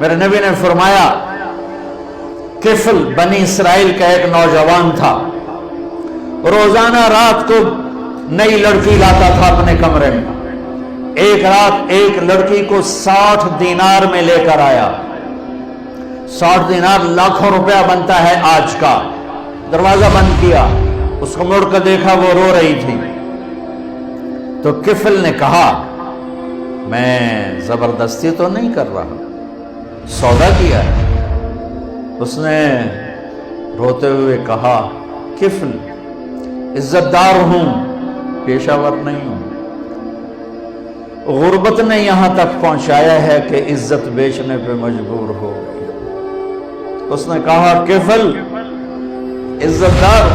میرے نبی نے فرمایا کفل بنی اسرائیل کا ایک نوجوان تھا، روزانہ رات کو نئی لڑکی لاتا تھا اپنے کمرے میں۔ ایک رات ایک لڑکی کو 60 دینار میں لے کر آیا۔ 60 دینار لاکھوں روپیہ بنتا ہے آج کا۔ دروازہ بند کیا، اس کو مڑ کر دیکھا، وہ رو رہی تھی۔ تو کفل نے کہا میں زبردستی تو نہیں کر رہا، سودا کیا ہے۔ اس نے روتے ہوئے کہا کفل عزت دار ہوں، پیشہ ور نہیں ہوں، غربت نے یہاں تک پہنچایا ہے کہ عزت بیچنے پہ مجبور ہو گئی۔ اس نے کہا کفل عزت دار،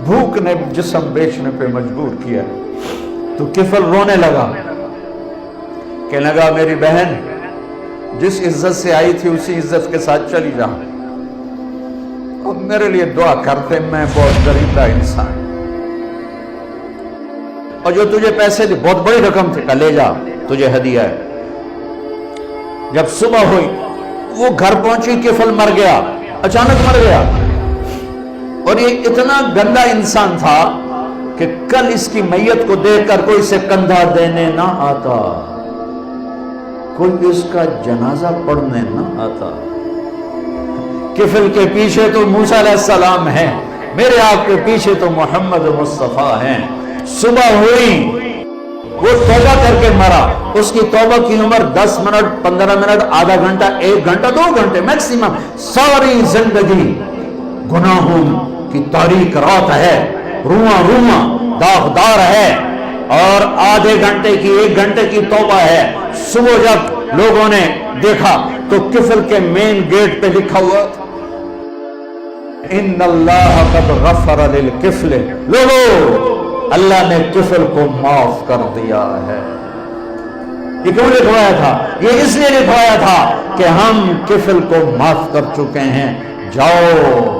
بھوک نے جسم بیچنے پہ مجبور کیا۔ تو کفل رونے لگا، کہنے لگا میری بہن جس عزت سے آئی تھی اسی عزت کے ساتھ چلی جا، اور میرے لیے دعا کرتے، میں بہت غریبہ انسان، اور جو تجھے پیسے دی بہت بڑی رقم تھی، لے جا تجھے ہدیہ ہے۔ جب صبح ہوئی وہ گھر پہنچی، کفل مر گیا، اچانک مر گیا، اور یہ اتنا گندا انسان تھا کہ کل اس کی میت کو دیکھ کر کوئی اسے کندھا دینے نہ آتا، کوئی اس کا جنازہ پڑھنے نہ آتا۔ کفل کے پیچھے تو موسیٰ علیہ السلام ہیں، میرے آپ کے پیچھے تو محمد مصطفیٰ ہیں۔ صبح ہوئی وہ توبہ کر کے مرا، اس کی توبہ کی عمر 10 منٹ 15 منٹ، آدھا گھنٹہ، 1 گھنٹہ، 2 گھنٹے میکسیمم۔ ساری زندگی گناہوں کی تاریک رات ہے، رواں رواں داغدار ہے، اور آدھے گھنٹے کی 1 گھنٹے کی توبہ ہے۔ صبح جب لوگوں نے دیکھا تو کفل کے مین گیٹ پہ لکھا ہوا تھا ان اللہ قد غفر للکفل، لوگو اللہ نے کفل کو معاف کر دیا ہے۔ یہ کیوں لکھوایا تھا؟ یہ اس لیے لکھوایا تھا کہ ہم کفل کو معاف کر چکے ہیں، جاؤ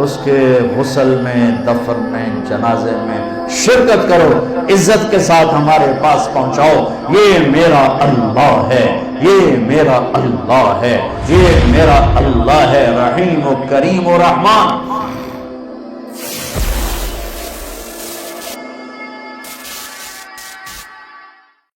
اس کے غسل میں، دفن میں، جنازے میں شرکت کرو، عزت کے ساتھ ہمارے پاس پہنچاؤ۔ یہ میرا اللہ ہے، یہ میرا اللہ ہے، یہ میرا اللہ ہے، رحیم و کریم و رحمان۔